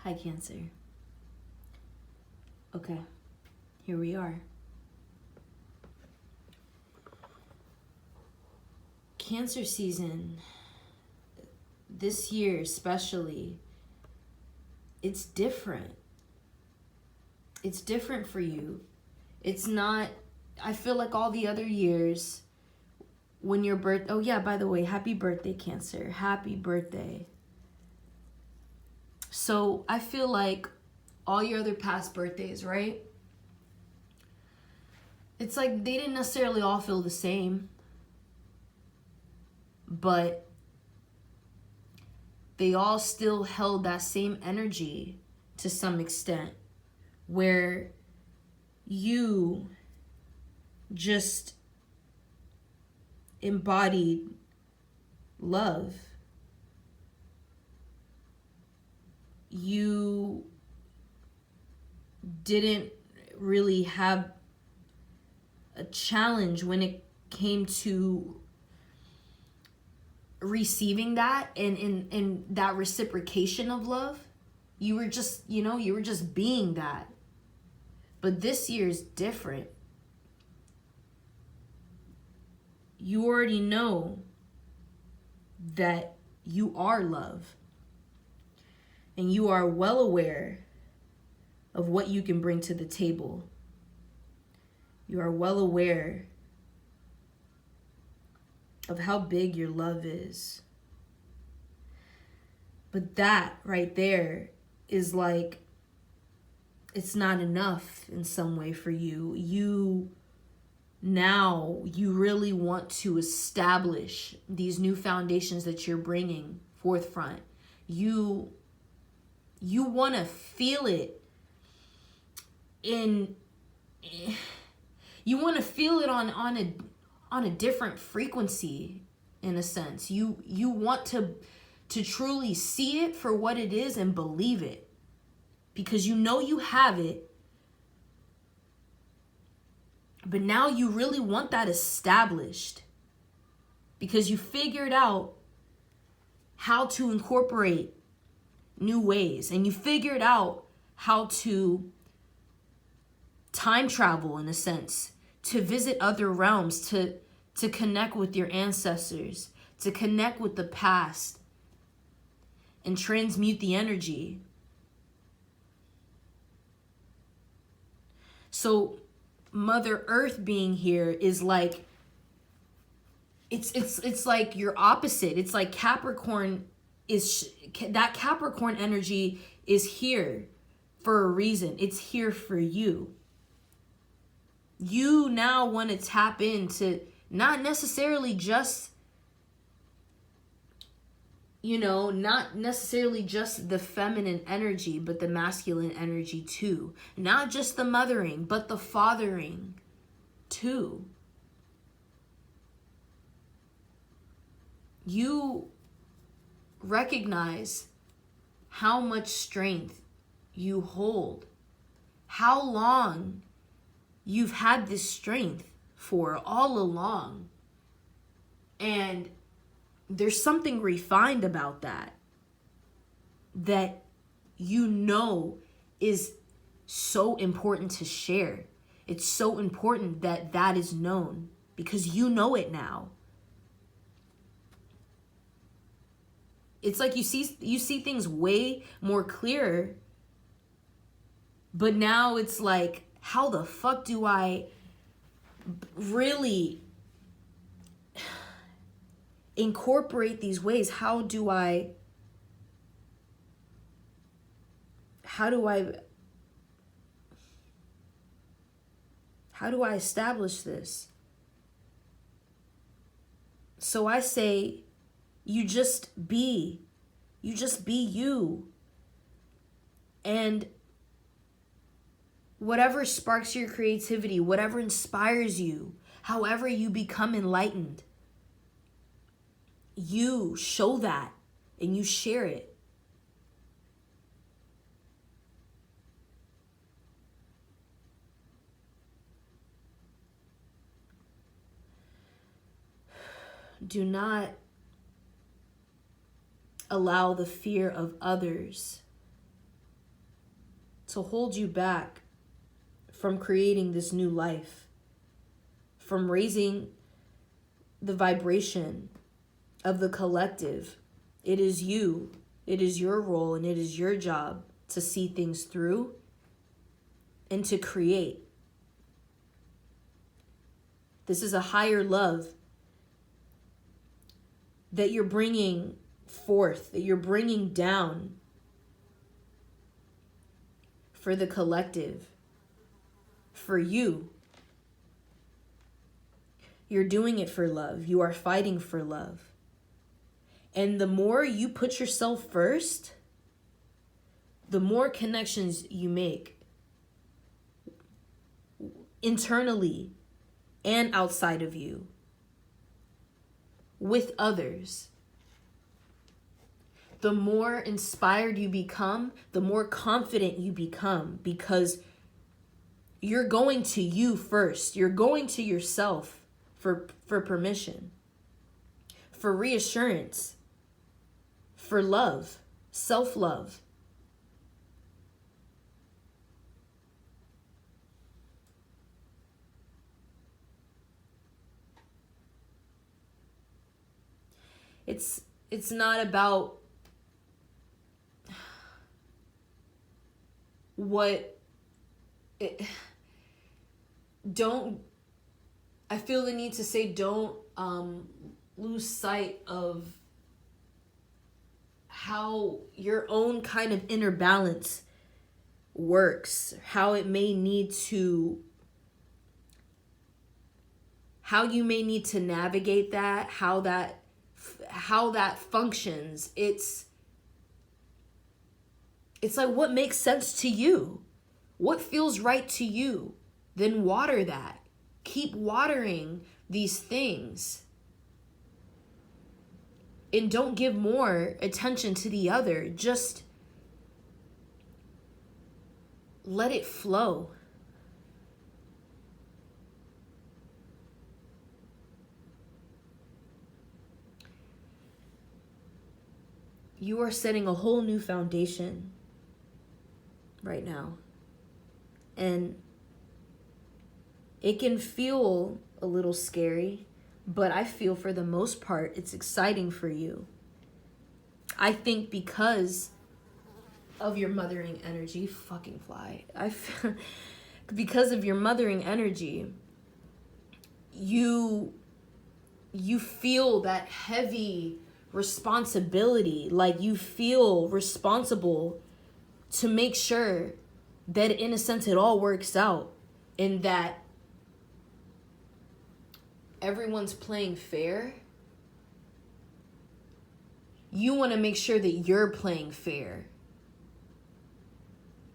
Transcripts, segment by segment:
Hi, Cancer. Okay, here we are. Cancer season, this year especially, it's different. It's different for you. It's not, I feel like all the other years when your birth, oh yeah, by the way, happy birthday, Cancer. Happy birthday. So I feel like all your other past birthdays, right? It's like they didn't necessarily all feel the same, but they all still held that same energy to some extent, where you just embodied love. You didn't really have a challenge when it came to receiving that and that reciprocation of love. You were just, you were just being that. But this year's different. You already know that you are love. And you are well aware of what you can bring to the table. You are well aware of how big your love is. But that right there is like, it's not enough in some way for you. You really want to establish these new foundations that you're bringing forthfront. You want to feel it you want to feel it on a different frequency, in a sense. You want to truly see it for what it is and believe it, because you know you have it. But now you really want that established, because you figured out how to incorporate new ways, and you figured out how to time travel, in a sense, to visit other realms, to connect with your ancestors, to connect with the past and transmute the energy. So Mother Earth being here is like, it's like your opposite. It's like Capricorn that Capricorn energy is here for a reason. It's here for you. You now want to tap into not necessarily just, not necessarily just the feminine energy, but the masculine energy too. Not just the mothering, but the fathering too. You recognize how much strength you hold, how long you've had this strength for all along. And there's something refined about that is so important to share. It's so important that is known, because you know it now. It's like you see things way more clearer, but now it's like, how the fuck do I really incorporate these ways? How do I establish this? So I say, you just be you. And whatever sparks your creativity, whatever inspires you, however you become enlightened, you show that and you share it. Do not allow the fear of others to hold you back from creating this new life, from raising the vibration of the collective. It is you. It is your role and it is your job to see things through and to create. This is a higher love that you're bringing forth, that you're bringing down for the collective, for you. You're doing it for love. You are fighting for love. And the more you put yourself first, the more connections you make internally and outside of you with others. The more inspired you become, the more confident you become, because you're going to you first. You're going to yourself for permission, for reassurance, for love, self-love. It's not about I feel the need to say don't lose sight of how your own kind of inner balance works, how you may need to navigate that, how that functions. It's like, what makes sense to you? What feels right to you? Then water that. Keep watering these things. And don't give more attention to the other. Just let it flow. You are setting a whole new foundation right now. And it can feel a little scary, but I feel for the most part, it's exciting for you. I think because of your mothering energy, fucking fly. Because of your mothering energy, you feel that heavy responsibility, like you feel responsible to make sure that in a sense it all works out and that everyone's playing fair. You want to make sure that you're playing fair.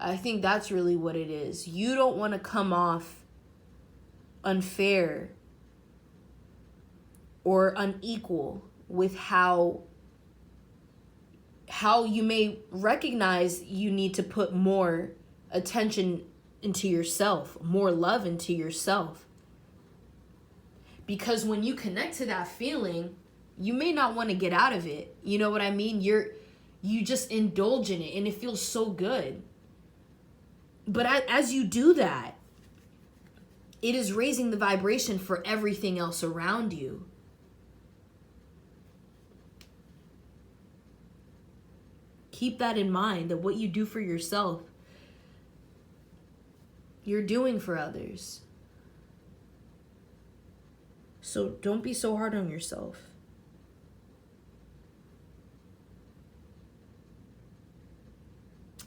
I think that's really what it is. You don't want to come off unfair or unequal with how you may recognize you need to put more attention into yourself, more love into yourself. Because when you connect to that feeling, you may not want to get out of it. You know what I mean? You just indulge in it and it feels so good. But as you do that, it is raising the vibration for everything else around you. Keep that in mind, that what you do for yourself, you're doing for others. So don't be so hard on yourself.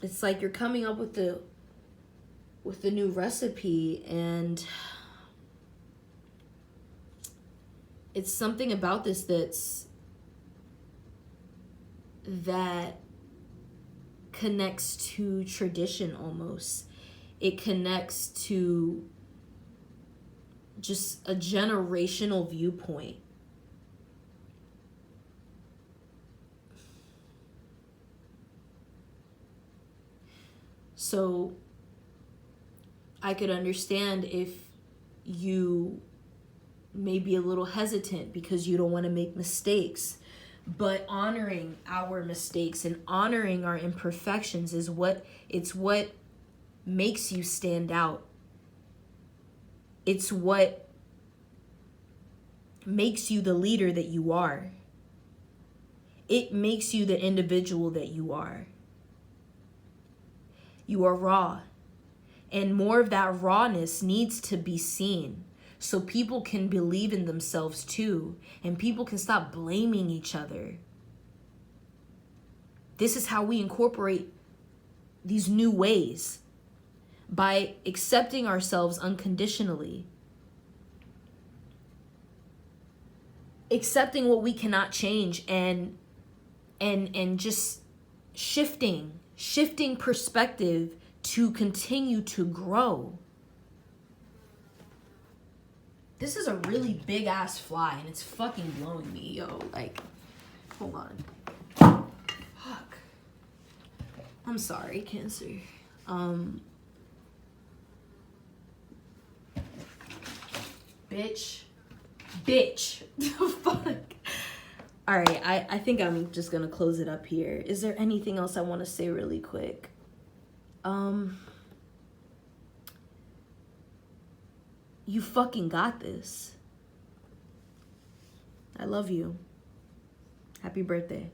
It's like you're coming up with the new recipe, and it's something about this that connects to tradition almost. It connects to just a generational viewpoint. So I could understand if you may be a little hesitant because you don't want to make mistakes. But honoring our mistakes and honoring our imperfections is what makes you stand out. It's what makes you the leader that you are. It makes you the individual that you are. You are raw. And more of that rawness needs to be seen so people can believe in themselves too. And people can stop blaming each other. This is how we incorporate these new ways. By accepting ourselves unconditionally. Accepting what we cannot change and just shifting perspective to continue to grow. This is a really big ass fly and it's fucking blowing me, yo. Like, hold on. Fuck. I'm sorry, Cancer. Bitch. Fuck. All right, I think I'm just gonna close it up here. Is there anything else I want to say really quick? You fucking got this. I love you. Happy birthday.